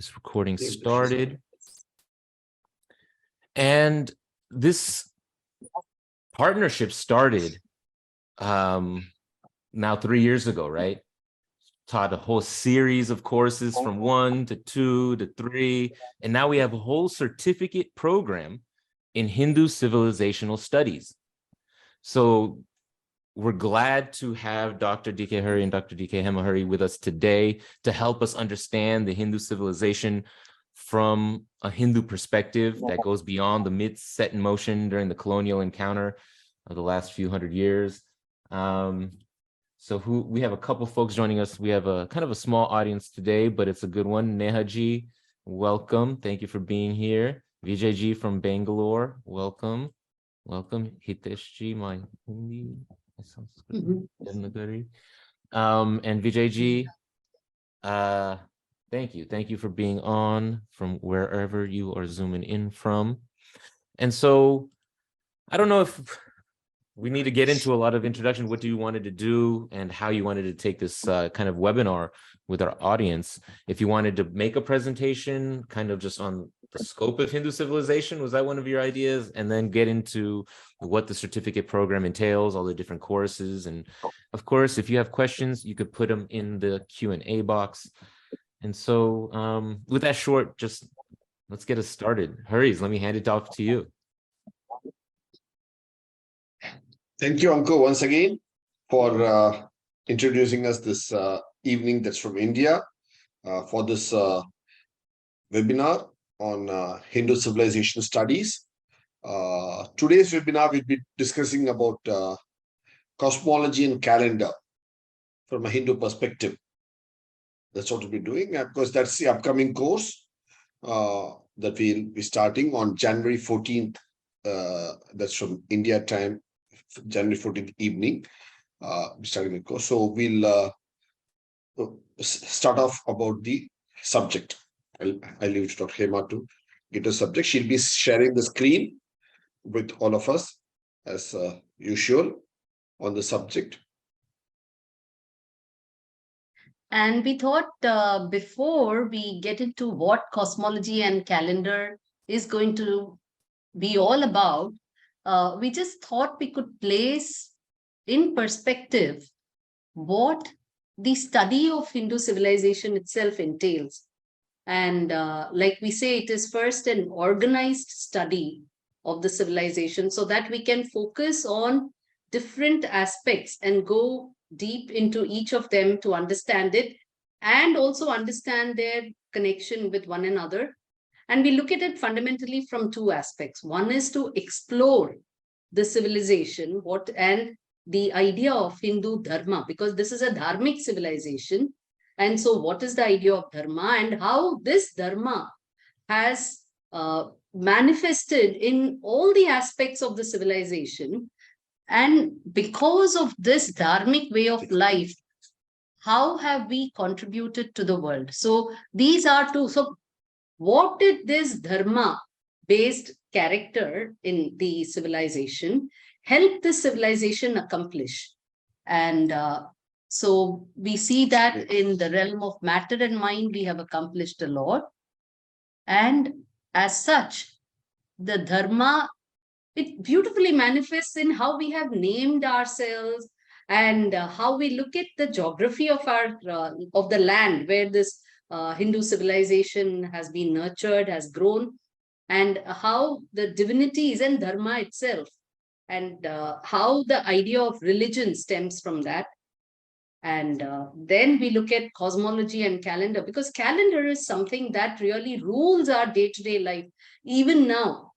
This recording started. And this partnership started now 3 years ago, right? Taught a whole series of courses from 1 to 2 to 3. And now we have a whole certificate program in Hindu civilizational studies. So we're glad to have Dr. D.K.Hari and Dr.D.K.HemaHari with us today to help us understand the Hindu civilization from a Hindu perspective that goes beyond the myths set in motion during the colonial encounter of the last few hundred years. We have a couple folks joining us. We have a kind of a small audience today, but it's a good one. Nehaji, welcome. Thank you for being here. Vijayji from Bangalore, welcome. Welcome. Hiteshji, my Hindi. And Vijayji, thank you. Thank you for being on from wherever you are zooming in from. And so I don't know if we need to get into a lot of introduction. What do you wanted to do and how you wanted to take this kind of webinar with our audience? If you wanted to make a presentation kind of just on the scope of Hindu civilization, was that one of your ideas? And then get into what the certificate program entails, all the different courses. And of course, if you have questions, you could put them in the Q&A box. And so with that short, just let's get us started. Haris, let me hand it off to you. Thank you, Anko, once again for introducing us this evening that's from India for this webinar on Hindu civilization studies. Today's webinar will be discussing about cosmology and calendar from a Hindu perspective. That's what we'll be doing, because that's the upcoming course that we'll be starting on January 14th. That's from India time, January 14th evening, starting the course. So we'll start off about the subject. I'll leave it to Dr. Hema to get the subject. She'll be sharing the screen with all of us as usual on the subject. And we thought before we get into what cosmology and calendar is going to be all about, we just thought we could place in perspective what the study of Hindu civilization itself entails. And like we say, it is first an organized study of the civilization so that we can focus on different aspects and go deep into each of them to understand it and also understand their connection with one another. And we look at it fundamentally from two aspects. One is to explore the civilization, and the idea of Hindu dharma, because this is a dharmic civilization. And so what is the idea of dharma and how this dharma has manifested in all the aspects of the civilization. And because of this dharmic way of life, how have we contributed to the world? So these are two. So what did this dharma-based character in the civilization help the civilization accomplish? And so we see that in the realm of matter and mind, we have accomplished a lot. And as such, the dharma, it beautifully manifests in how we have named ourselves and how we look at the geography of our of the land where this Hindu civilization has been nurtured, has grown, and how the divinities and dharma itself, and how the idea of religion stems from that. And then we look at cosmology and calendar, because calendar is something that really rules our day-to-day life. Even now,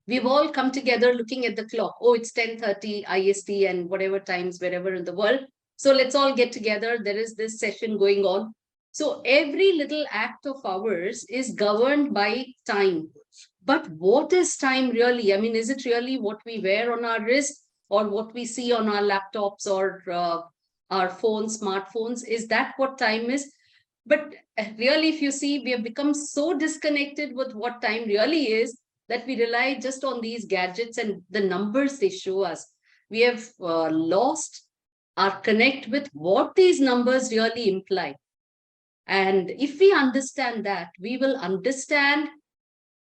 we've all come together looking at the clock. Oh, it's 10:30 IST and whatever times, wherever in the world. So let's all get together. There is this session going on. So every little act of ours is governed by time. But what is time really? I mean, is it really what we wear on our wrist or what we see on our laptops or our phones, smartphones? Is that what time is? But really, if you see, we have become so disconnected with what time really is that we rely just on these gadgets and the numbers they show us. We have lost our connect with what these numbers really imply. And if we understand that, we will understand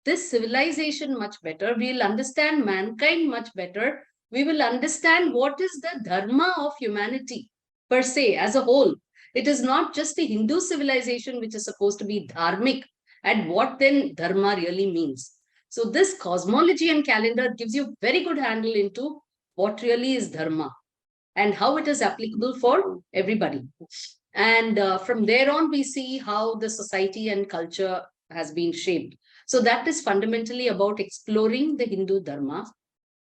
this civilization much better. We'll understand mankind much better. We will understand what is the dharma of humanity per se as a whole. It is not just the Hindu civilization which is supposed to be dharmic, and what then dharma really means. So this cosmology and calendar gives you very good handle into what really is dharma and how it is applicable for everybody. And from there on, we see how the society and culture has been shaped. So that is fundamentally about exploring the Hindu Dharma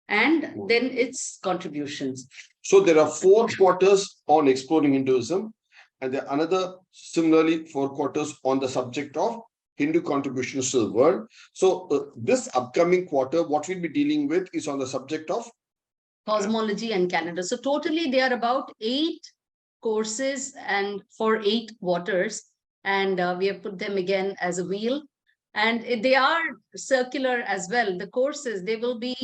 and then its contributions. So there are 4 quarters on exploring Hinduism, and there are another similarly 4 quarters on the subject of Hindu contributions to the world. So this upcoming quarter, what we'll be dealing with is on the subject of cosmology and calendar. So totally they are about 8 courses and for 8 quarters. And we have put them again as a wheel. And they are circular as well. The courses, they will be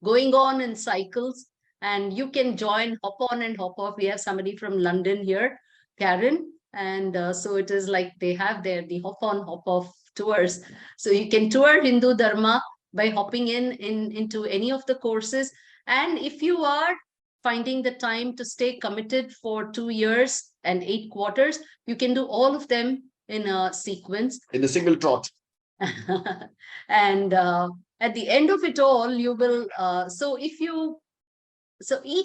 going on in cycles. And you can join, hop on and hop off. We have somebody from London here, Karen. And so it is like they have the hop on, hop off tours. So you can tour Hindu Dharma by hopping into any of the courses. And if you are finding the time to stay committed for 2 years and 8 quarters, you can do all of them in a sequence. In a single trot. And at the end of it all, you will, so each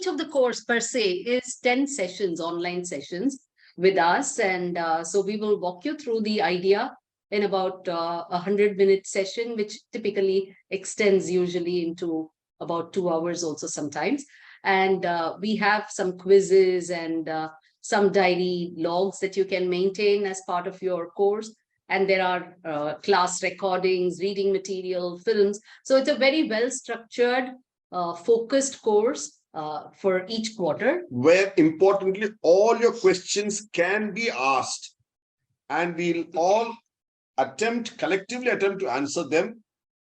of the course per se is 10 sessions, online sessions with us. And so we will walk you through the idea in about 100-minute session, which typically extends usually into about 2 hours also sometimes. And we have some quizzes and some diary logs that you can maintain as part of your course. And there are class recordings, reading material, films. So it's a very well-structured, focused course for each quarter. Where importantly, all your questions can be asked. And we'll all collectively attempt to answer them,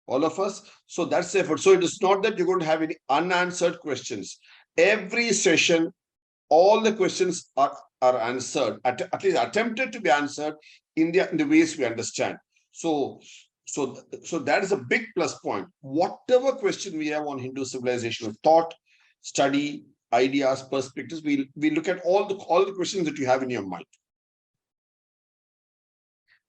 all of us. So that's the effort. So it is not that you're going to have any unanswered questions. Every session, all the questions are answered, at least attempted to be answered in the ways we understand. So that is a big plus point. Whatever question we have on Hindu civilization, thought, study, ideas, perspectives, we look at all the questions that you have in your mind.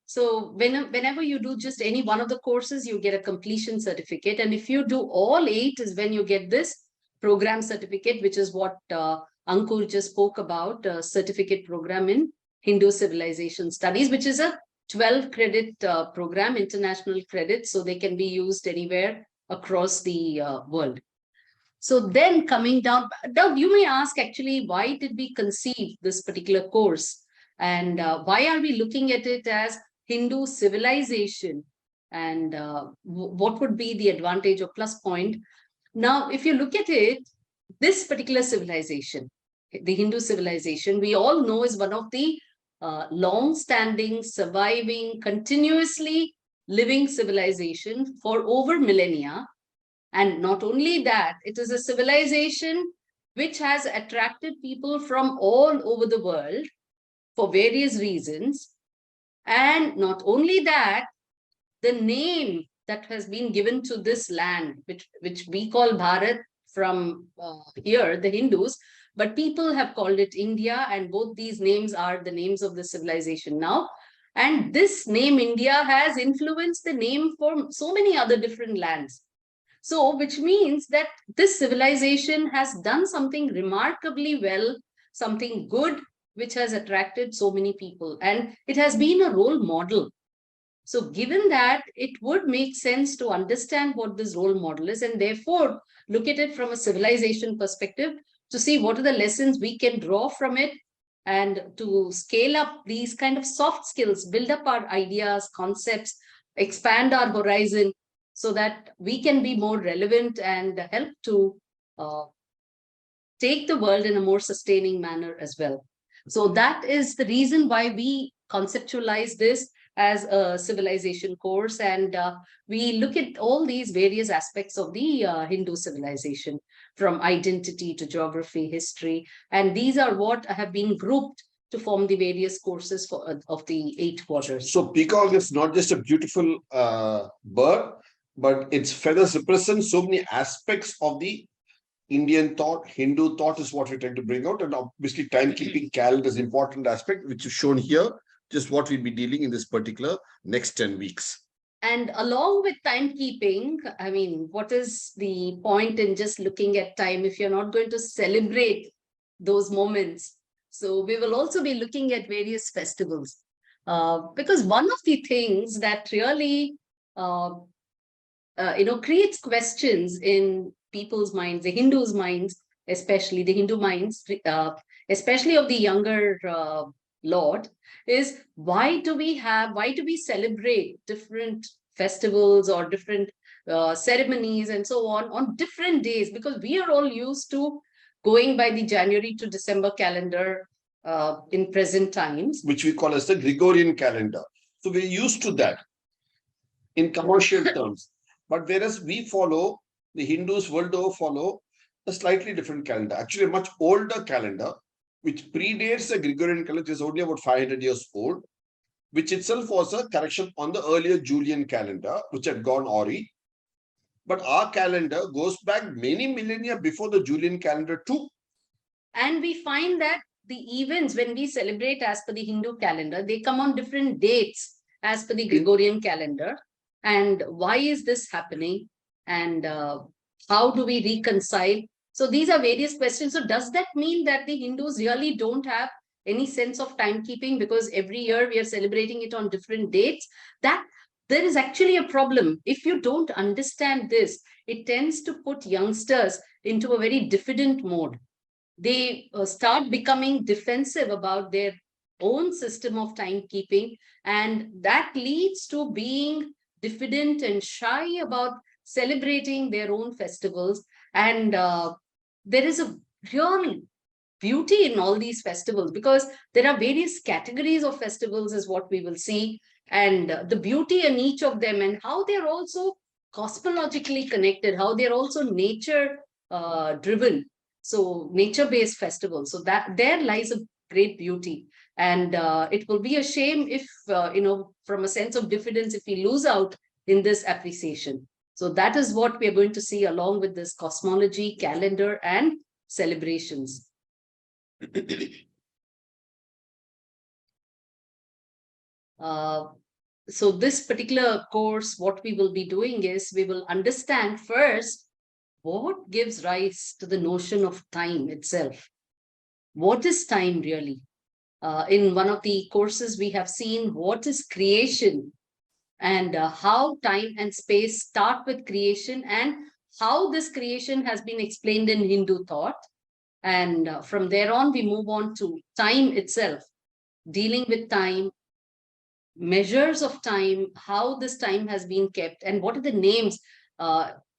So whenever you do just any one of the courses, you get a completion certificate. And if you do all 8 is when you get this program certificate, which is what Ankur just spoke about, certificate program in Hindu Civilization Studies, which is a 12-credit program, international credit. So they can be used anywhere across the world. So then coming down, Doug, you may ask actually, why did we conceive this particular course? And why are we looking at it as Hindu civilization? And what would be the advantage or plus point? Now, if you look at it, this particular civilization, the Hindu civilization, we all know is one of the long-standing, surviving, continuously living civilization for over millennia. And not only that, it is a civilization which has attracted people from all over the world for various reasons. And not only that, the name that has been given to this land, which we call Bharat from here, the Hindus, but people have called it India, and both these names are the names of the civilization now. And this name India has influenced the name for so many other different lands. So, which means that this civilization has done something remarkably well, something good, which has attracted so many people. And it has been a role model. So given that, it would make sense to understand what this role model is, and therefore look at it from a civilization perspective to see what are the lessons we can draw from it, and to scale up these kind of soft skills, build up our ideas, concepts, expand our horizon so that we can be more relevant and help to take the world in a more sustaining manner as well. So that is the reason why we conceptualize this as a civilization course, and we look at all these various aspects of the Hindu civilization, from identity to geography, history, and these are what have been grouped to form the various courses for of the 8 quarters. So peacock is not just a beautiful bird, but its feathers represent so many aspects of the Indian thought. Hindu thought is what we're trying to bring out. And obviously timekeeping calendar is an important aspect, which is shown here, just what we'll be dealing in this particular next 10 weeks. And along with timekeeping, I mean, what is the point in just looking at time if you're not going to celebrate those moments? So we will also be looking at various festivals. Because one of the things that really creates questions in people's minds, the Hindus' minds, especially the Hindu minds, especially of the younger lot, is why do we celebrate different festivals or different ceremonies and so on different days? Because we are all used to going by the January to December calendar in present times, which we call as the Gregorian calendar. So we're used to that in commercial terms. But whereas we follow, the Hindus world over follow a slightly different calendar, actually a much older calendar, which predates the Gregorian calendar, which is only about 500 years old, which itself was a correction on the earlier Julian calendar, which had gone awry. But our calendar goes back many millennia before the Julian calendar too. And we find that the events when we celebrate as per the Hindu calendar, they come on different dates as per the Gregorian calendar. And why is this happening? And how do we reconcile? So these are various questions. So does that mean that the Hindus really don't have any sense of timekeeping because every year we are celebrating it on different dates? That there is actually a problem. If you don't understand this, it tends to put youngsters into a very diffident mode. They start becoming defensive about their own system of timekeeping, and that leads to being diffident and shy about celebrating their own festivals. And there is a real beauty in all these festivals because there are various categories of festivals is what we will see, and the beauty in each of them and how they're also cosmologically connected, how they're also nature driven. So nature-based festivals. So that there lies a great beauty. And it will be a shame if, from a sense of diffidence, if we lose out in this appreciation. So that is what we are going to see along with this cosmology, calendar, and celebrations. So this particular course, what we will be doing is we will understand first what gives rise to the notion of time itself. What is time really? In one of the courses, we have seen what is creation and how time and space start with creation and how this creation has been explained in Hindu thought. And from there on, we move on to time itself, dealing with time, measures of time, how this time has been kept, and what are the names.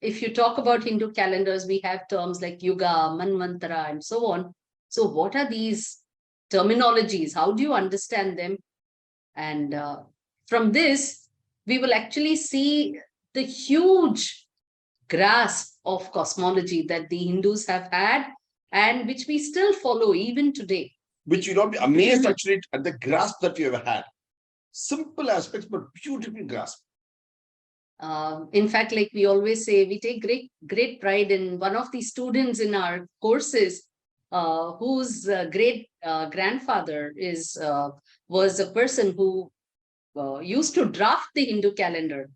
If you talk about Hindu calendars, we have terms like Yuga, Manvantara, and so on. So what are these terminologies? How do you understand them? And from this, we will actually see the huge grasp of cosmology that the Hindus have had and which we still follow even today. Which you'll not be amazed actually at the grasp that we have had. Simple aspects, but beautiful grasp. In fact, like we always say, we take great pride in one of the students in our courses whose great grandfather was a person who used to draft the Hindu calendar.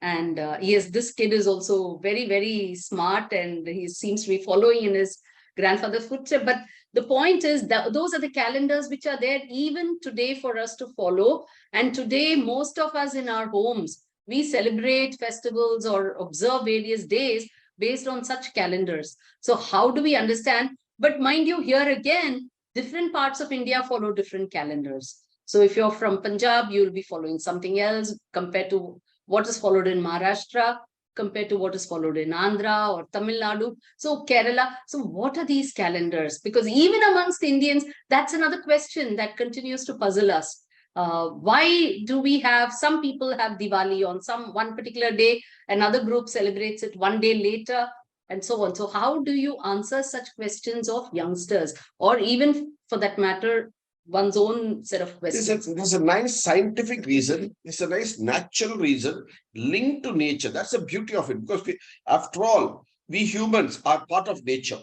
And yes, this kid is also very, very smart and he seems to be following in his grandfather's footsteps. But the point is that those are the calendars which are there even today for us to follow. And today, most of us in our homes, we celebrate festivals or observe various days based on such calendars. So how do we understand? But mind you, here again, different parts of India follow different calendars. So if you're from Punjab, you'll be following something else compared to what is followed in Maharashtra, compared to what is followed in Andhra or Tamil Nadu. So Kerala. So what are these calendars? Because even amongst Indians, that's another question that continues to puzzle us. Why do we have, some people have Diwali on one particular day, another group celebrates it one day later, and so on. So how do you answer such questions of youngsters, or even for that matter, one's own set of questions. There's a nice scientific reason. It's a nice natural reason linked to nature. That's the beauty of it. Because after all, we humans are part of nature.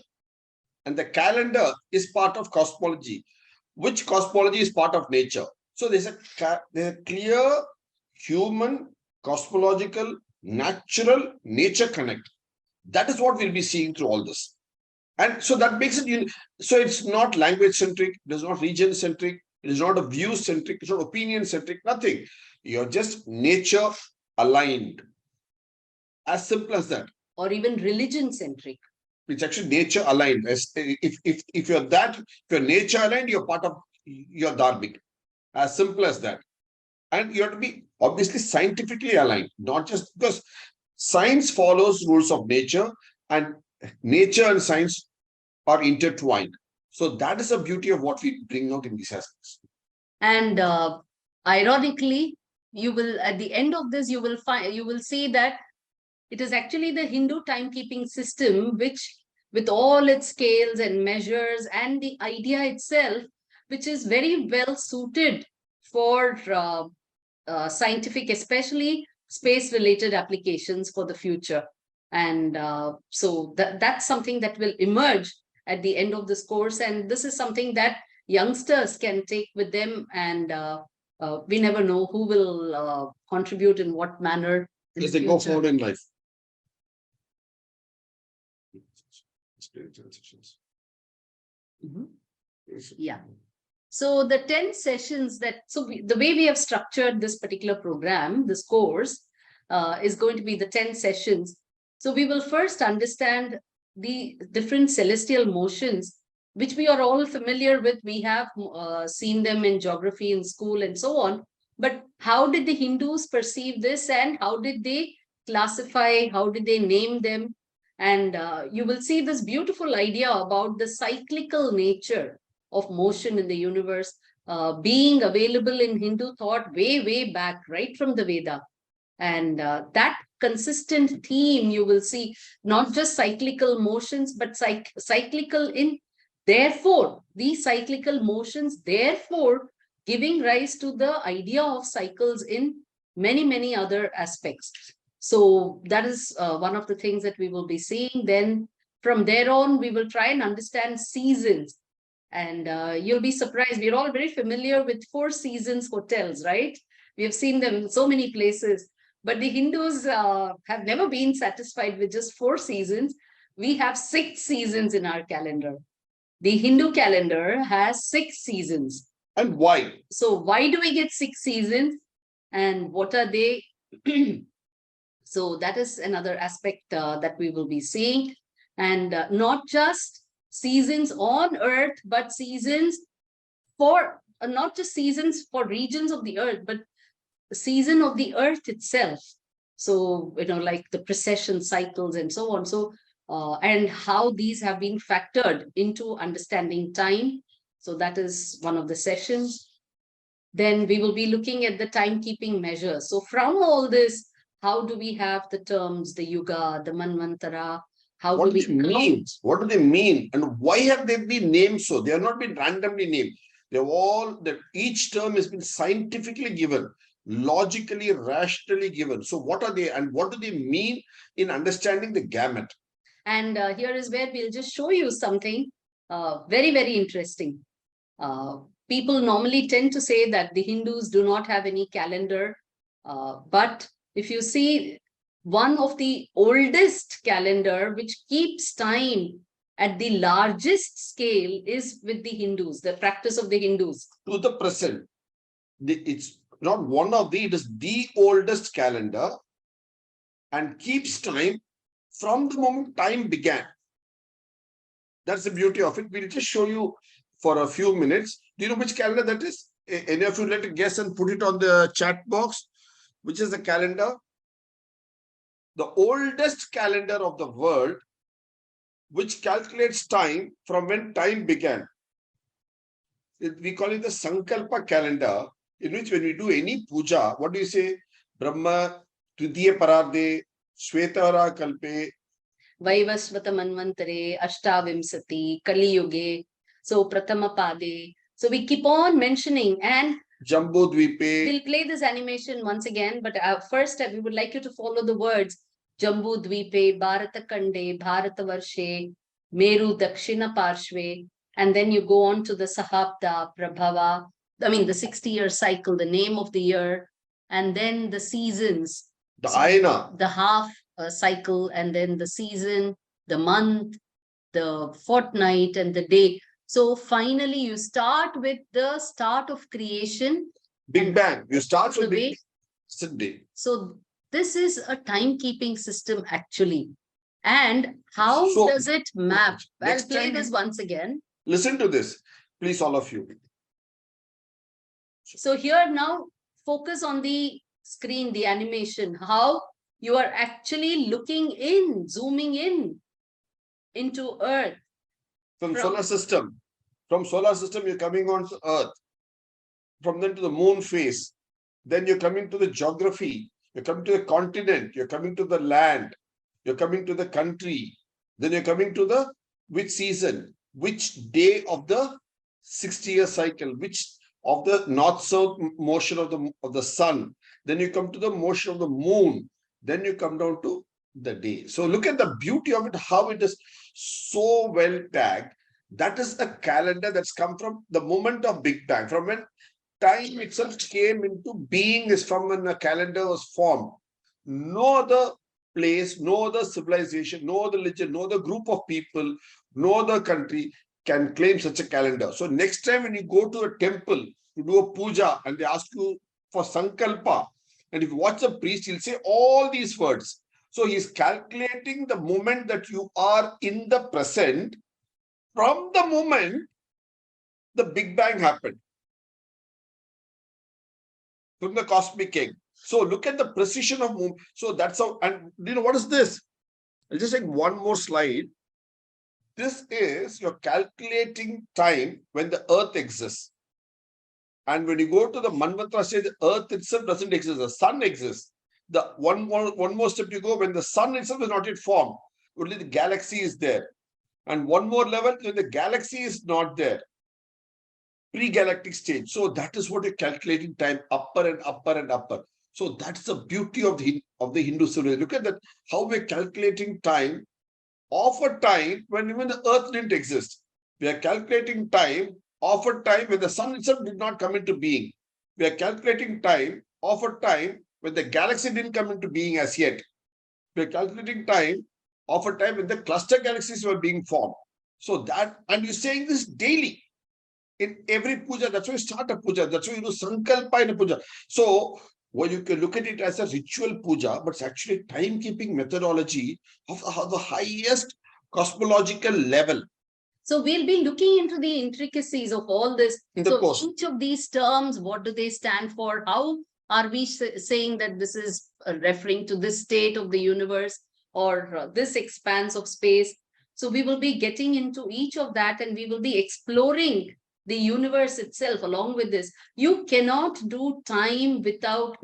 And the calendar is part of cosmology, which cosmology is part of nature. So there's a clear human, cosmological, natural nature connect. That is what we'll be seeing through all this. And so that makes it, so it's not language centric, it is not region centric, it is not a view centric, it's not opinion centric, nothing. You're just nature aligned. As simple as that. Or even religion centric. It's actually nature aligned. If you're nature aligned, you're part of your dharmic. As simple as that. And you have to be obviously scientifically aligned, not just because science follows rules of nature and nature and science are intertwined. So that is the beauty of what we bring out in these aspects. And ironically, you will at the end of this, you will see that it is actually the Hindu timekeeping system, which with all its scales and measures and the idea itself, which is very well suited for scientific, especially space-related applications for the future. And so that's something that will emerge at the end of this course. And this is something that youngsters can take with them. And we never know who will contribute in what manner. As they go forward in life. Yeah. So the 10 sessions the way we have structured this particular program, this course, is going to be the 10 sessions. So we will first understand the different celestial motions, which we are all familiar with. We have seen them in geography in school and so on. But how did the Hindus perceive this, and how did they classify, how did they name them? And you will see this beautiful idea about the cyclical nature of motion in the universe being available in Hindu thought way back, right from the Veda. And that consistent theme you will see, not just cyclical motions, but cyclical in, therefore, these cyclical motions, therefore, giving rise to the idea of cycles in many other aspects. So that is one of the things that we will be seeing. Then from there on, we will try and understand seasons. And you'll be surprised. We're all very familiar with 4 seasons hotels, right? We have seen them in so many places. But the Hindus have never been satisfied with just 4 seasons. We have 6 seasons in our calendar. The Hindu calendar has 6 seasons. And why? So why do we get 6 seasons? And what are they? So that is another aspect that we will be seeing. And not just seasons on Earth, but seasons for, not just seasons for regions of the Earth, but the season of the Earth itself. So, like the precession cycles and so on. So, and how these have been factored into understanding time. So that is one of the sessions. Then we will be looking at the timekeeping measures. So from all this, how do we have the terms, the yuga, the manvantara? How what do we mean? What do they mean? And why have they been named so? They have not been randomly named. Each term has been scientifically given, logically, rationally given. So what are they, and what do they mean in understanding the gamut? And here is where we'll just show you something very interesting. People normally tend to say that the Hindus do not have any calendar. But if you see, one of the oldest calendar which keeps time at the largest scale is with the Hindus, the practice of the Hindus. To the present, it's not one of it is the oldest calendar and keeps time from the moment time began. That's the beauty of it. We'll just show you for a few minutes. Do you know which calendar that is? Any of you like to guess and put it on the chat box? Which is the calendar? The oldest calendar of the world, which calculates time from when time began. We call it the Sankalpa calendar, in which when we do any puja, what do you say? Brahma, Tritiya Pararde, Shvetavara Kalpe, Vaivasvata Manvantare, Ashtavimsati, Kali Yuge, so Pratama Pade, So we keep on mentioning, and Jambu Dvipe. we'll play this animation once again, but first we would like you to follow the words Jambu Dvipe, Bharata Kande, Bharata Varshe, Meru Dakshina Parshve, and then you go on to the Sahabda, Prabhava, I mean the 60-year cycle, the name of the year, and then the seasons. The Aina. The half cycle, and then the season, the month, the fortnight, and the day. So finally, you start with the start of creation. Big Bang. You start with Big Bang. So this is a timekeeping system actually. And how does it map? I'll play this once again. Listen to this, please, all of you. So here now, focus on the screen, the animation, how you are actually looking in, zooming in into Earth. From solar system. From solar system, you're coming on to Earth. From then to the moon phase. Then you're coming to the geography. You're coming to the continent. You're coming to the land. You're coming to the country. Then you're coming to the which season, which day of the 60-year cycle, which of the north-south motion of the sun. Then you come to the motion of the moon. Then you come down to the day. So look at the beauty of it, how it is so well tagged. That is a calendar that's come from the moment of Big Bang, from when time itself came into being, is from when a calendar was formed. No other place, no other civilization, no other religion, no other group of people, no other country can claim such a calendar. So next time when you go to a temple to do a puja and they ask you for sankalpa, and if you watch the priest, he'll say all these words. So he's calculating the moment that you are in the present from the moment the Big Bang happened. From the cosmic egg. So look at the precision of movement. So that's how, and you know, what is this? I'll just take one more slide. This is your calculating time when the earth exists. And when you go to the Manvantara stage, the earth itself doesn't exist, the sun exists. The one more step you go, when the sun itself is not yet formed, only the galaxy is there. And one more level, when the galaxy is not there, pre-galactic stage. So that is what you're calculating time, upper and upper and upper. So that's the beauty of the Hindu civilization. Look at that, how we're calculating time of a time when even the earth didn't exist. We are calculating time of a time when the sun itself did not come into being. We are calculating time of a time when the galaxy didn't come into being as yet. We are calculating time of a time when the cluster galaxies were being formed. So that, and you're saying this daily in every puja. That's why you start a puja. That's why you do sankalpa in a puja. So, well, you can look at it as a ritual puja, but it's actually timekeeping methodology of the highest cosmological level. So we'll be looking into the intricacies of all this. So each of these terms, what do they stand for? How are we saying that this is referring to this state of the universe or this expanse of space? So we will be getting into each of that, and we will be exploring the universe itself along with this. You cannot do time without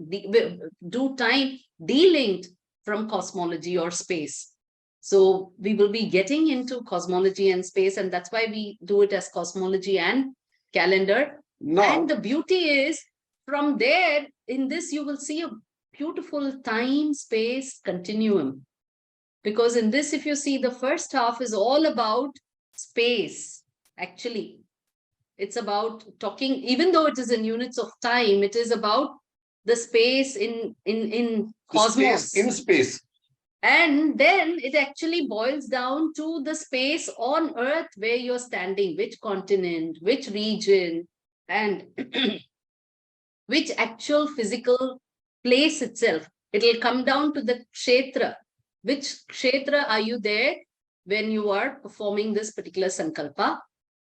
do time delinked from cosmology or space. So we will be getting into cosmology and space, and that's why we do it as cosmology and calendar. And the beauty is, from there, in this, you will see a beautiful time-space continuum. Because in this, if you see, the first half is all about space, actually. It's about talking, even though it is in units of time, it is about the space in cosmos. Space in space. And then it actually boils down to the space on Earth where you're standing, which continent, which region, and which actual physical place itself. It'll come down to the kshetra. Which kshetra are you there when you are performing this particular sankalpa?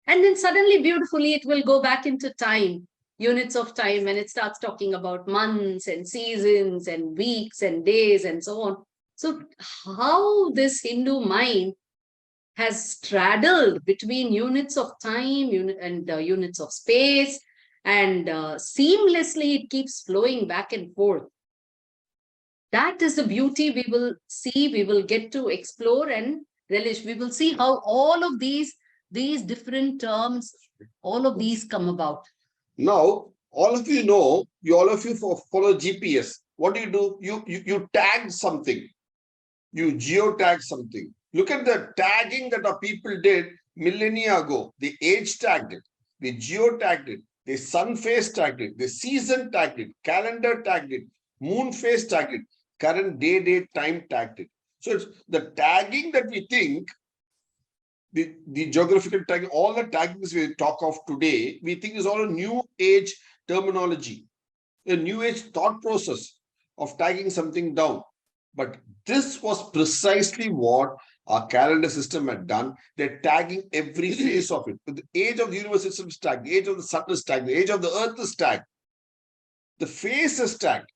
And then suddenly, beautifully, it will go back into time, units of time, when it starts talking about months and seasons and weeks and days and so on. So how this Hindu mind has straddled between units of time and units of space, and seamlessly it keeps flowing back and forth. That is the beauty we will see, we will get to explore and relish. We will see how all of these these different terms, all of these come about. Now, all of you know, all of you follow GPS. What do? You tag something. You geotag something. Look at the tagging that our people did millennia ago. They age tagged it. They geotagged it. They sun phase tagged it. They season tagged it. Calendar tagged it. Moon phase tagged it. Current day, date, time tagged it. So it's the tagging that we think, the geographical tagging, all the taggings we talk of today, we think is all a new age terminology, a new age thought process of tagging something down. But this was precisely what our calendar system had done. They're tagging every phase of it. The age of the universe itself is tagged, the age of the sun is tagged, the age of the earth is tagged, the phase is tagged.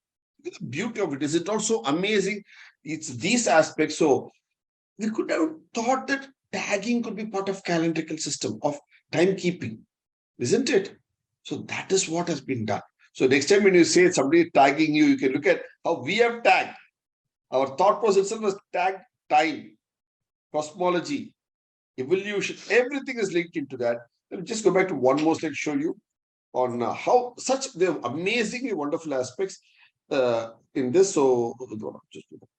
The beauty of it is it also amazing. It's these aspects. So we could have thought that tagging could be part of calendrical system of timekeeping, isn't it? So that is what has been done. So next time when you say somebody tagging you, you can look at how we have tagged. Our thought process itself was tagged time, cosmology, evolution, everything is linked into that. Let me just go back to one more slide, show you on how such the amazingly wonderful aspects in this. So just do that.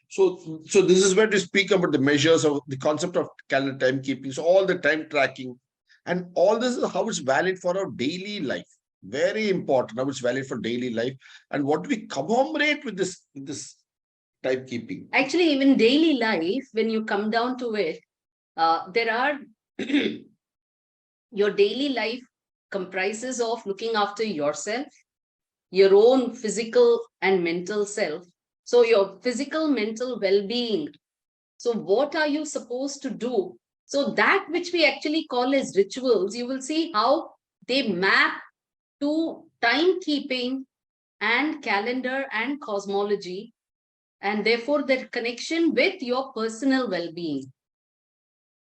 So this is where to speak about the measures of the concept of calendar timekeeping. So all the time tracking and all this is how it's valid for our daily life. Very important how it's valid for daily life. And what do we commemorate with this timekeeping? Actually, even daily life, when you come down to it, there are your daily life comprises of looking after yourself, your own physical and mental self. So your physical, mental well-being. So what are you supposed to do? So that which we actually call as rituals, you will see how they map to timekeeping and calendar and cosmology, and therefore their connection with your personal well-being.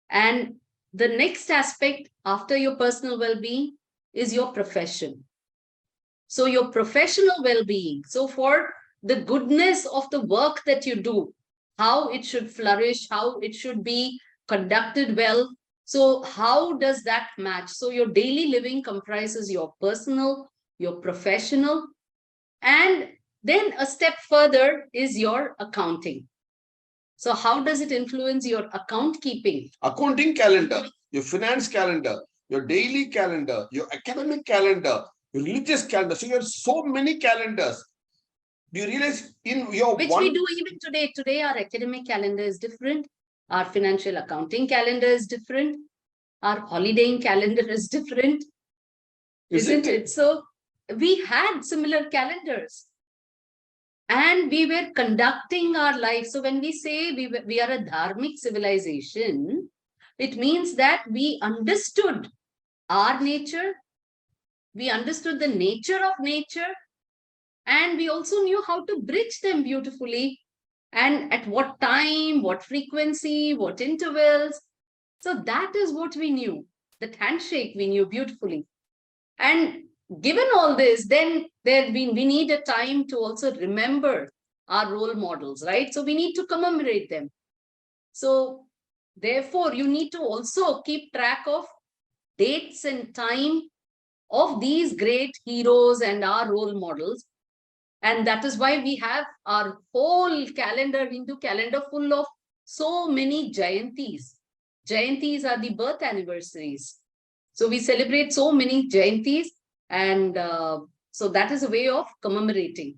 And the next aspect after your personal well-being is your profession. So your professional well-being. So for the goodness of the work that you do, how it should flourish, how it should be conducted well. So how does that match? So your daily living comprises your personal, your professional, and then a step further is your accounting. So how does it influence your account keeping? Accounting calendar, your finance calendar, your daily calendar, your academic calendar, your religious calendar. So you have so many calendars. Do you realize in your Which we do even today. Today our academic calendar is different. Our financial accounting calendar is different. Our holidaying calendar is different. Isn't it? So we had similar calendars. And we were conducting our life. So when we say we are a dharmic civilization, it means that we understood our nature, we understood the nature of nature, and we also knew how to bridge them beautifully, and at what time, what frequency, what intervals. So that is what we knew. That handshake we knew beautifully. And given all this, then we need a time to also remember our role models, right? So we need to commemorate them. So therefore, you need to also keep track of dates and time of these great heroes and our role models. And that is why we have our whole calendar, Hindu calendar, full of so many Jayantis. Jayantis are the birth anniversaries. So we celebrate so many Jayantis, and so that is a way of commemorating.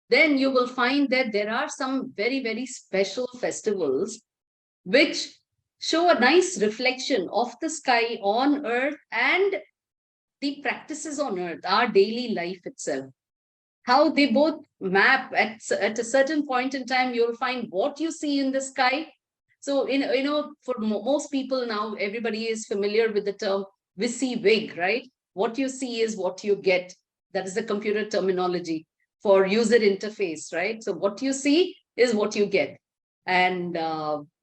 Then you will find that there are some very, very special festivals which show a nice reflection of the sky on earth and the practices on earth, our daily life itself. How they both map at a certain point in time, you'll find what you see in the sky. So, for most people now, everybody is familiar with the term WYSIWYG, right? What you see is what you get. That is the computer terminology for user interface, right? So what you see is what you get. And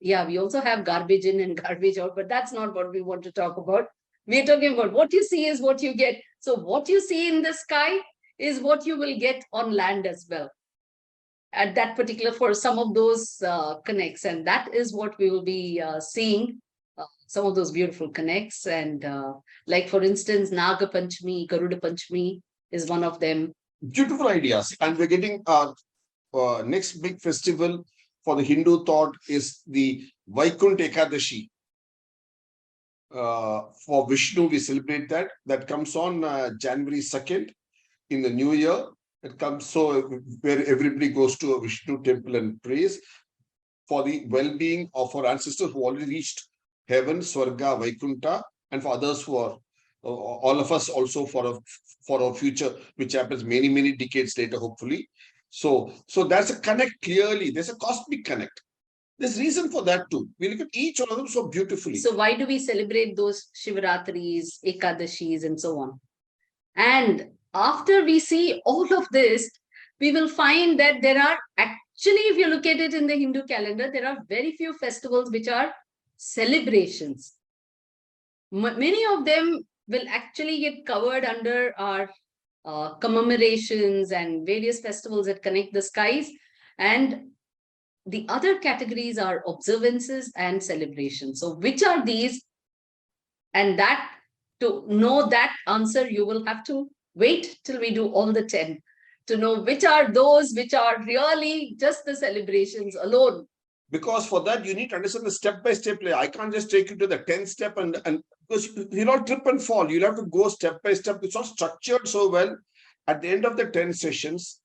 yeah, we also have garbage in and garbage out, but that's not what we want to talk about. We're talking about what you see is what you get. So what you see in the sky is what you will get on land as well. at that particular for some of those connects, and that is what we will be seeing. Some of those beautiful connects, and like for instance, Naga Panchami, Garuda Panchami is one of them. Beautiful ideas, and we're getting our next big festival for the Hindu thought is the Vaikuntha Ekadashi. For Vishnu, we celebrate that. That comes on January 2nd in the new year. It comes so where everybody goes to a Vishnu temple and prays for the well-being of our ancestors who already reached heaven, Swarga, Vaikuntha, and for others who are all of us also for our future, which happens many, many decades later, hopefully. So that's a connect clearly. There's a cosmic connect. There's reason for that too. We look at each one of them so beautifully. So why do we celebrate those Shivaratris, Ekadashis, and so on? And after we see all of this, we will find that there are actually, if you look at it in the Hindu calendar, there are very few festivals which are celebrations. Many of them will actually get covered under our commemorations and various festivals that connect the skies. And the other categories are observances and celebrations. So which are these? And that, to know that answer, you will have to wait till we do all the 10 to know which are those which are really just the celebrations alone. Because for that, you need to understand the step-by-step play. I can't just take you to the 10th step and because you'll not trip and fall. You'll have to go step by step. It's not structured so well. At the end of the 10 sessions,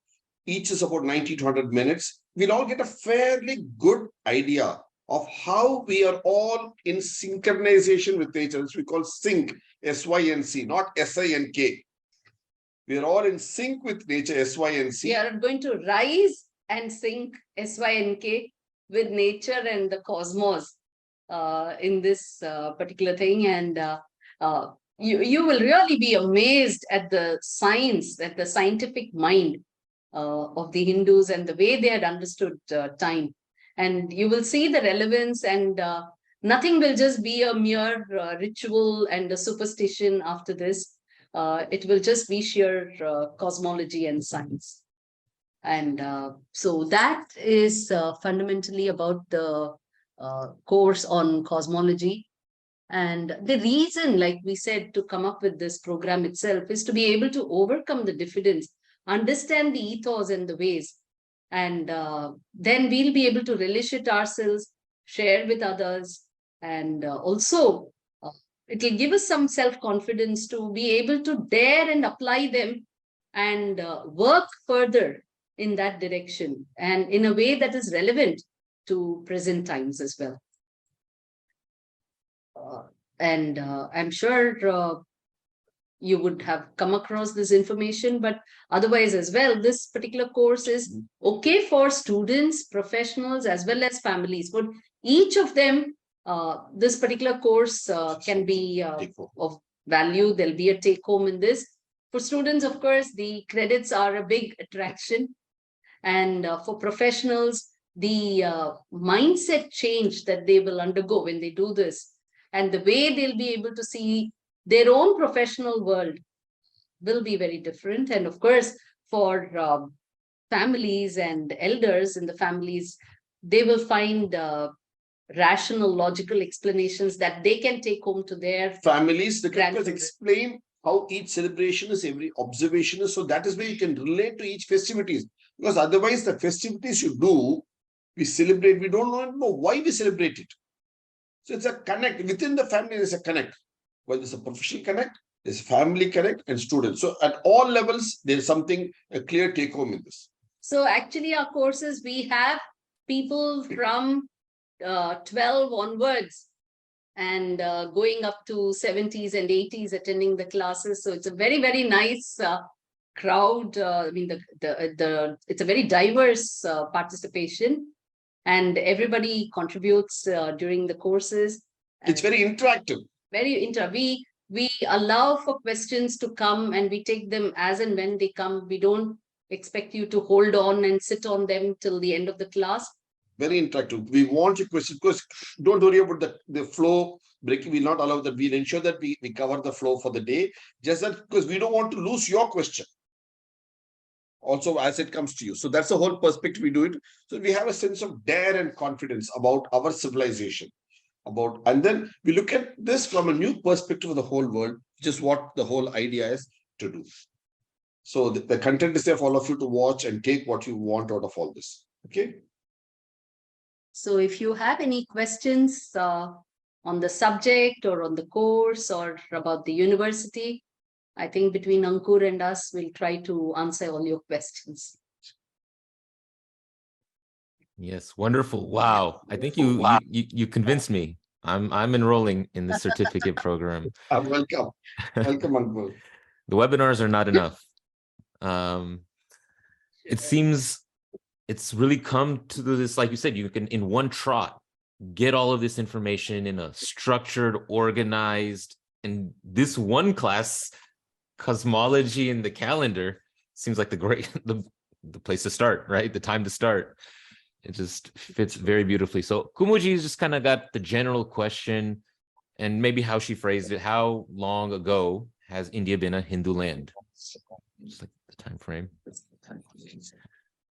each is about 90 to 100 minutes. We'll all get a fairly good idea of how we are all in synchronization with nature. This we call sync, S-Y-N-C, not S-I-N-K. We are all in sync with nature, S-Y-N-C. We are going to rise and sync, S-Y-N-K, with nature and the cosmos in this particular thing. And you will really be amazed at the science, at the scientific mind of the Hindus and the way they had understood time. And you will see the relevance, and nothing will just be a mere ritual and a superstition after this. It will just be sheer cosmology and science. And so that is fundamentally about the course on cosmology. And the reason, like we said, to come up with this program itself is to be able to overcome the diffidence, understand the ethos and the ways, and then we'll be able to relish it ourselves, share with others, and also it will give us some self-confidence to be able to dare and apply them and work further in that direction and in a way that is relevant to present times as well. And I'm sure you would have come across this information, but otherwise as well, this particular course is okay for students, professionals, as well as families. But each of them, this particular course can be of value. There'll be a take home in this. For students, of course, the credits are a big attraction. And for professionals, the mindset change that they will undergo when they do this, and the way they'll be able to see their own professional world will be very different. And of course, for families and elders in the families, they will find rational, logical explanations that they can take home to their families. The characters explain how each celebration is, every observation is, so that is where you can relate to each festivities. Because otherwise, the festivities you do, we celebrate, we don't know why we celebrate it. So it's a connect. Within the family, there's a connect. Well, there's a professional connect, there's family connect, and students. So at all levels, there's something, a clear take home in this. So actually, our courses, we have people from 12 onwards and going up to 70s and 80s attending the classes. So it's a very, very nice crowd. I mean, it's a very diverse participation, and everybody contributes during the courses. It's very interactive. We allow for questions to come, and we take them as and when they come. We don't expect you to hold on and sit on them till the end of the class. Very interactive. We want your questions, because don't worry about the flow breaking. We'll not allow that. We'll ensure that we cover the flow for the day. Just that, because we don't want to lose your question. also as it comes to you. So that's the whole perspective we do it. So we have a sense of dare and confidence about our civilization. And then we look at this from a new perspective of the whole world, which is what the whole idea is to do. So the content is there for all of you to watch and take what you want out of all this. Okay. So if you have any questions on the subject or on the course or about the university, I think between Ankur and us, we'll try to answer all your questions. Yes, wonderful. Wow. I think you convinced me. I'm enrolling in the certificate program. Welcome. Welcome, Ankur. The webinars are not enough. It seems it's really come to this, like you said, you can in one trot get all of this information in a structured, organized, and this one class, cosmology and the calendar, seems like the place to start, right? The time to start. It just fits very beautifully. So Kumuji just kind of got the general question and maybe how she phrased it. How long ago has India been a Hindu land? Just like the time frame.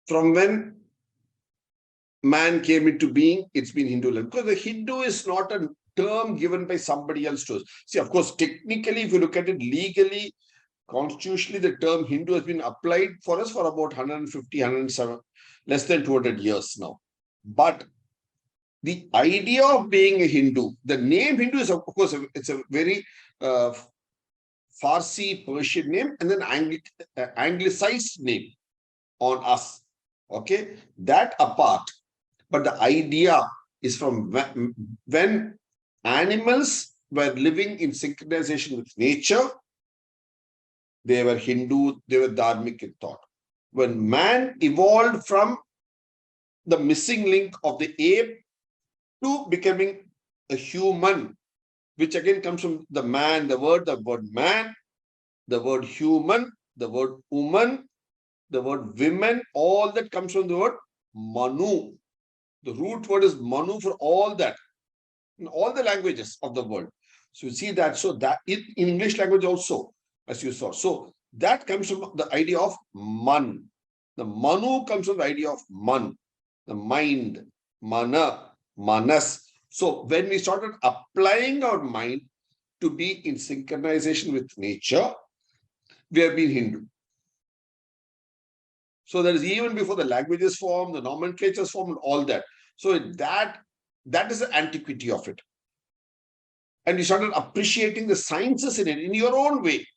From when man came into being, it's been Hindu land. Because the Hindu is not a term given by somebody else to us. See, of course, technically, if you look at it legally, constitutionally, the term Hindu has been applied for us for about 150, 107, less than 200 years now. But the idea of being a Hindu, the name Hindu is, of course, it's a very Farsi, Persian name, and then anglicized name on us. Okay, that apart. But the idea is from when animals were living in synchronization with nature, they were Hindu, they were Dharmic in thought. When man evolved from the missing link of the ape to becoming a human, which again comes from the man, the word man, the word human, the word woman, the word women, all that comes from the word Manu. The root word is Manu for all that, in all the languages of the world. So you see that, so that in English language also, as you saw. So that comes from the idea of Man. The Manu comes from the idea of Man, the mind, Mana, Manas. So when we started applying our mind to be in synchronization with nature, we have been Hindu. So that is even before the languages form, the nomenclatures form, and all that. So that is the antiquity of it. And you started appreciating the sciences in it in your own way.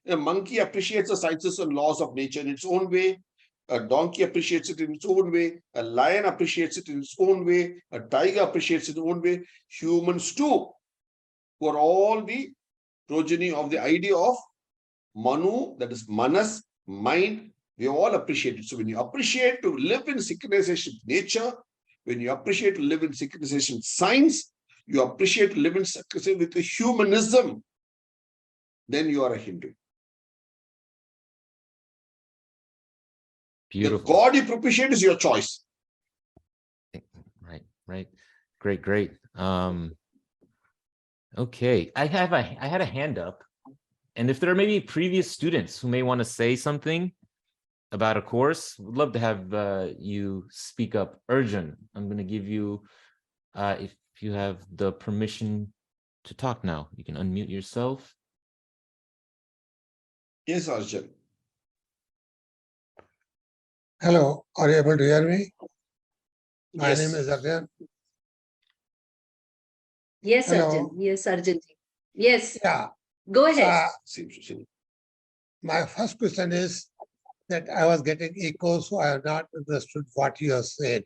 A monkey appreciates the sciences and laws of nature in its own way. A donkey appreciates it in its own way. A lion appreciates it in its own way. A tiger appreciates it in its own way. Humans too were all the progeny of the idea of Manu, that is Manas, mind. We all appreciate it. So when you appreciate to live in synchronization with nature, when you appreciate to live in synchronization with science, you appreciate to live in synchronization with the humanism, then you are a Hindu. Beautiful. The God you propitiate is your choice. Right. Great. Okay, I had a hand up, and if there are maybe previous students who may want to say something about a course, would love to have you speak up. Arjun, I'm going to give you, if you have the permission to talk now, you can unmute yourself. Yes, Arjun. Hello, are you able to hear me? My Yes. name is Arjun. Yes, Hello. Arjun. Yes, Arjun. Yes, Yeah, go ahead. My my first question is that I was getting echo, so I have not understood what you have said.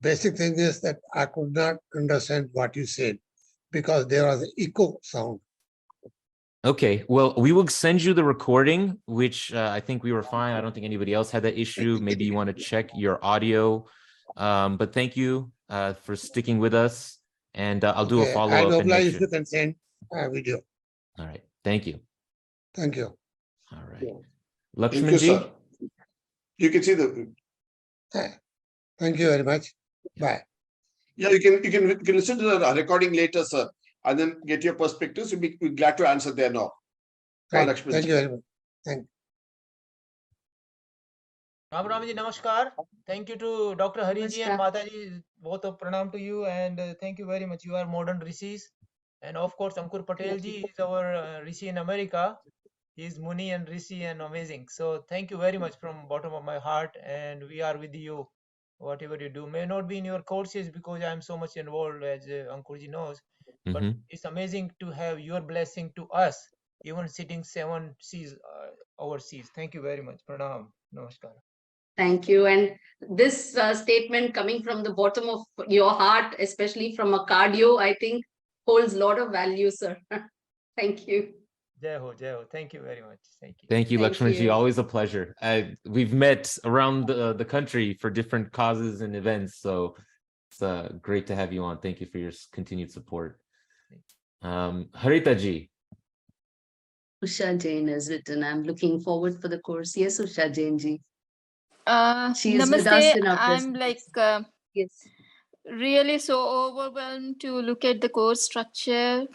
Basic thing is that I could not understand what you said because there was an echo sound. Okay, well, we will send you the recording, which I think we were fine. I don't think anybody else had that issue. Maybe you want to check your audio. But thank you for sticking with us. And I'll do a Okay, I'll follow-up and make oblige if sure. you can send a video. All right, thank you. Thank you. All right. Thank you, Lakshmanji? sir. You can see the. Thank you very much. Bye. Yeah, you can listen to the recording later, sir, and then get your perspectives. We'll be glad to answer there now. Right. Lakshmanji. Thank you very much. Thank you. Ram Ram ji, namaskar. Thank you to Dr. Hari ji and Namaskar. Mata ji, both of pranam to you, and thank you very much. You are modern rishis. And of course, Ankur Patel ji is our rishi in America. He is Muni and rishi and amazing. So thank you very much from bottom of my heart, and we are with you. Whatever you do may not be in your courses because I am so much involved, as Ankur ji knows. But Mhm. it's amazing to have your blessing to us, even sitting 7 seas overseas. Thank you very much. Pranam. Namaskar. Thank you. And this statement coming from the bottom of your heart, especially from a cardio, I think holds a lot of value, sir. Thank you. Jai Ho, Jai Ho. Thank you very much. Thank you. Thank you, Thank Lakshmanji. you. Always a pleasure. We've met around the country for different causes and events, so it's great to have you on. Thank you for your continued support. Harita ji. Usha Jain has written, I'm looking forward for the course. Yes, Usha Jain ji. She is with Namaste. us in our I'm presence. Yes. really so overwhelmed to look at the course structure.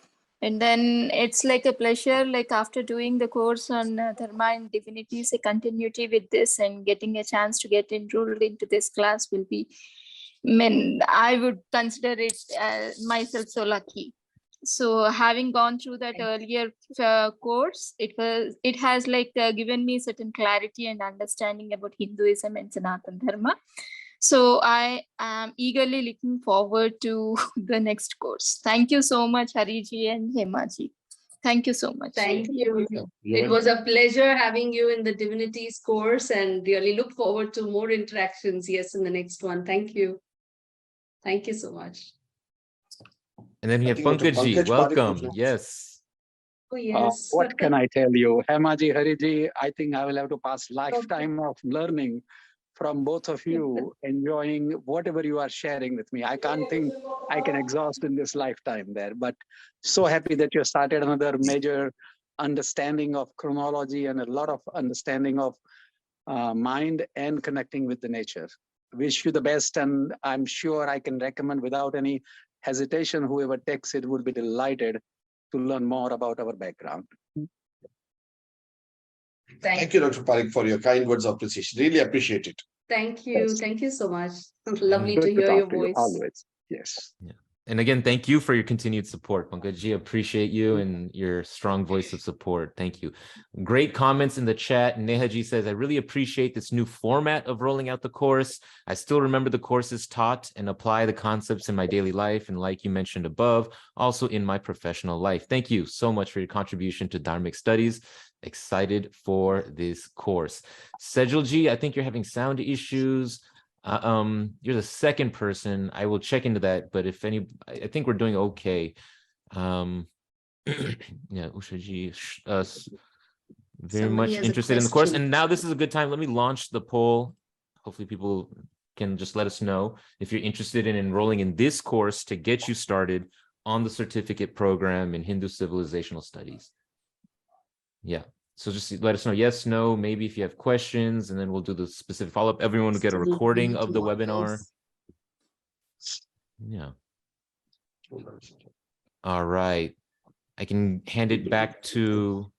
And then it's like a pleasure, like after doing the course on Dharma and Divinities, a continuity with this and getting a chance to get enrolled into this class will be, I would consider it myself so lucky. So having gone through that earlier course, it has like given me certain clarity and understanding about Hinduism and Sanatana Dharma. So I am eagerly looking forward to the next course. Thank you so much, Hariji and Hemaji. Thank you so much. Thank you. It was a pleasure having you in the Divinities course and really look forward to more interactions. Yes, in the next one. Thank you. Thank you so much. And then we I have think Dr. Pankaj ji. Pankaj Parekh Welcome. was next. Yes. Oh, yes. What can I tell you? Hemaji, Hariji, I think I will have to pass lifetime of learning from both of you, enjoying whatever you are sharing with me. I can't think I can exhaust in this lifetime there, but so happy that you started another major understanding of chronology and a lot of understanding of mind and connecting with the nature. Wish you the best, and I'm sure I can recommend without any hesitation, whoever takes it would be delighted to learn more about our background. Thank you, Dr. Parekh, for your kind words of appreciation. Really appreciate it. Thank you. Yes. Thank you so much. Lovely Good to hear talk your to you voice. always. Yes. Yeah. And again, thank you for your continued support, Pankaj ji. Appreciate you and your strong voice of support. Thank you. Great comments in the chat. Nehaji says, I really appreciate this new format of rolling out the course. I still remember the courses taught and apply the concepts in my daily life. And like you mentioned above, also in my professional life. Thank you so much for your contribution to Dharmic studies. Excited for this course. Sejal ji, I think you're having sound issues. You're the second person. I will check into that, but if any, I think we're doing okay. Yeah, Ushaji, very Somebody much has a interested in the course. question. And now this is a good time. Let me launch the poll. Hopefully people can just let us know if you're interested in enrolling in this course to get you started on the certificate program in Hindu Civilizational Studies. Yeah. So just let us know, yes, no, maybe if you have questions, and then we'll do the specific follow-up. Everyone will get a recording of the webinar. Yeah. All right. I can hand it back to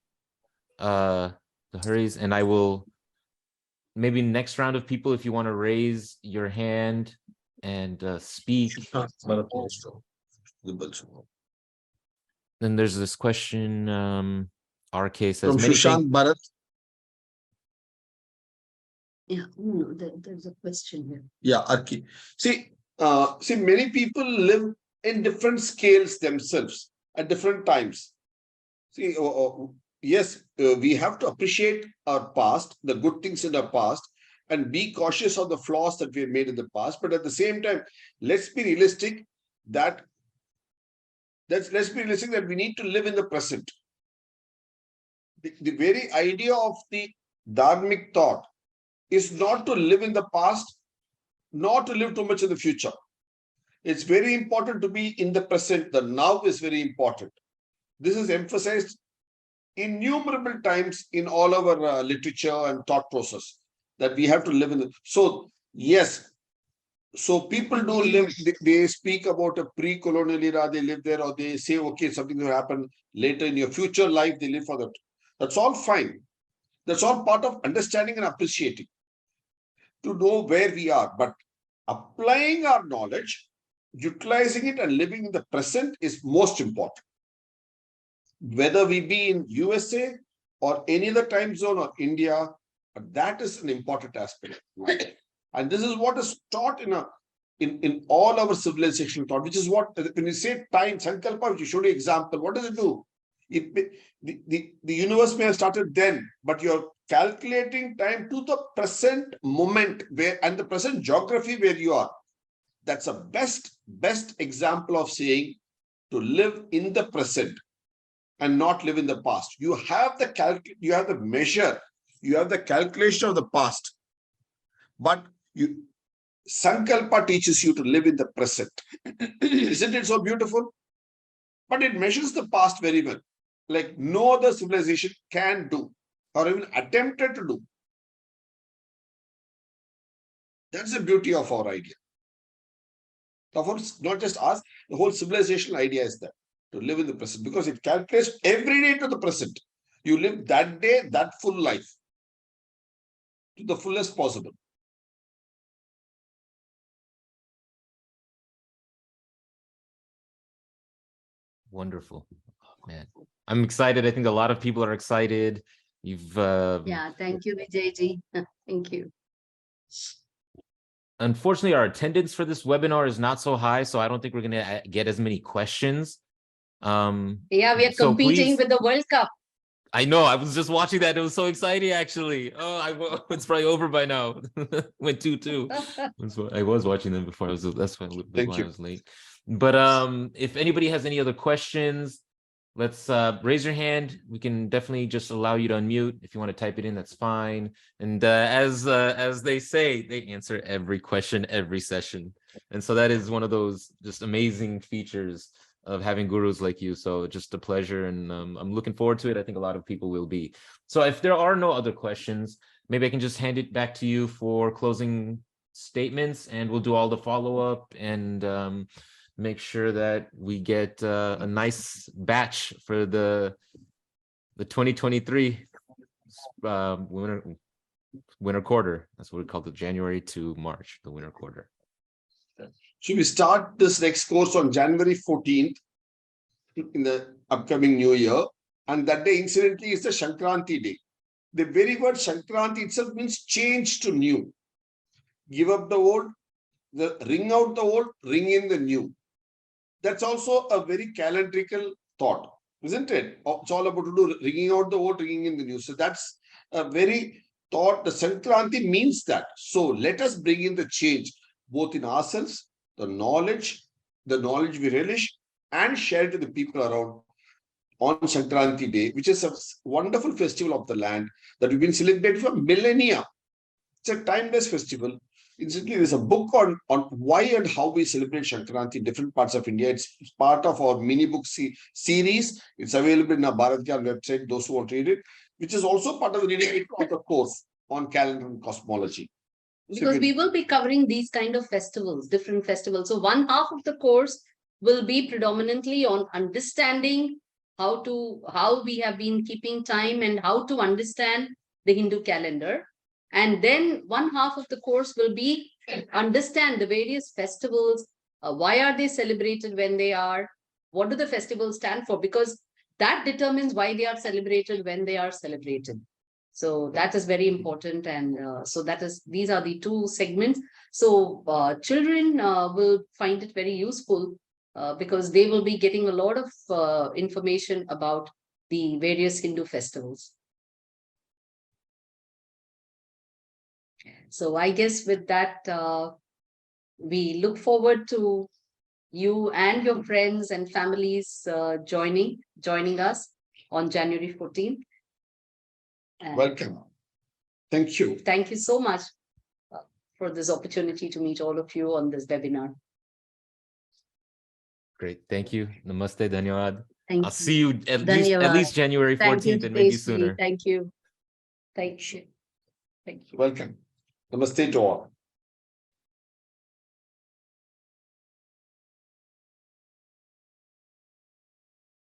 the Haris, and I will maybe next round of people, if you want to raise your hand and speak. Then there's this question. RK says, From many Sushant Bharat. Yeah, no, there's a question here. Yeah, Arki. See, many people live in different scales themselves at different times. See, yes, we have to appreciate our past, the good things in our past, and be cautious of the flaws that we have made in the past. But at the same time, let's be realistic that we need to live in the present. The very idea of the dharmic thought is not to live in the past, not to live too much in the future. It's very important to be in the present. The now is very important. This is emphasized innumerable times in all our literature and thought process, that we have to live in the. So, yes. So people do live, they speak about a pre-colonial era, they live there, or they say, okay, something will happen later in your future life, they live for that. That's all fine. That's all part of understanding and appreciating. to know where we are, but applying our knowledge, utilizing it and living in the present is most important. Whether we be in USA or any other time zone or India, that is an important aspect. And this is what is taught in all our civilization thought, which is what, when you say time, Sankalpa, which you showed you example, what does it do? The universe may have started then, but you're calculating time to the present moment and the present geography where you are. That's a best example of saying to live in the present and not live in the past. You have the measure, you have the calculation of the past, but Sankalpa teaches you to live in the present. Isn't it so beautiful? But it measures the past very well, like no other civilization can do or even attempted to do. That's the beauty of our idea. Therefore, it's not just us, the whole civilizational idea is that to live in the present, because it calculates every day to the present. You live that day, that full life to the fullest possible. Wonderful, man. I'm excited. I think a lot of people are excited. You've Yeah, thank you, Vijayji. Thank you. unfortunately, our attendance for this webinar is not so high, so I don't think we're going to get as many questions. Yeah, we are so competing please, with the World Cup. I know. I was just watching that. It was so exciting, actually. Oh, it's probably over by now. Went 2-2. I was watching them before. That's why I was late. But if anybody has any other questions, let's raise your hand. We can definitely just allow you to unmute. If you want to type it in, that's fine. And as they say, they answer every question, every session. And so that is one of those just amazing features of having gurus like you. So just a pleasure, and I'm looking forward to it. I think a lot of people will be. So if there are no other questions, maybe I can just hand it back to you for closing statements, and we'll do all the follow-up and make sure that we get a nice batch for the 2023 winter quarter. That's what we call the January to March, the winter quarter. So we start this next course on January 14th in the upcoming new year. And that day, incidentally, is the Shankranti day. The very word Shankranti itself means change to new. Give up the old, ring out the old, ring in the new. That's also a very calendrical thought, isn't it? It's all about to do ringing out the old, ringing in the new. So that's a very thought. The Shankranti means that. So let us bring in the change, both in ourselves, the knowledge we relish, and share it to the people around on Shankranti Day, which is a wonderful festival of the land that we've been celebrating for millennia. It's a timeless festival. Incidentally, there's a book on why and how we celebrate Shankranti in different parts of India. It's part of our mini book series. It's available in our BharathGyan website, those who want to read it, which is also part of the reading of the course on calendar and cosmology. Because we will be covering these kind of festivals, different festivals. So one half of the course will be predominantly on understanding how we have been keeping time and how to understand the Hindu calendar. And then one half of the course will be understand the various festivals. Why are they celebrated when they are? What do the festivals stand for? Because that determines why they are celebrated when they are celebrated. So that is very important. And so these are the two segments. So children will find it very useful because they will be getting a lot of information about the various Hindu festivals. So I guess with that, we look forward to you and your friends and families joining us on January 14th. And welcome. Thank you. Thank you so much for this opportunity to meet all of you on this webinar. Great. Thank you. Namaste, Dhanyawad. Thank I'll you. see you at least January 14th and maybe sooner. Thank you. Thank you. Thank you. Welcome. Namaste to all.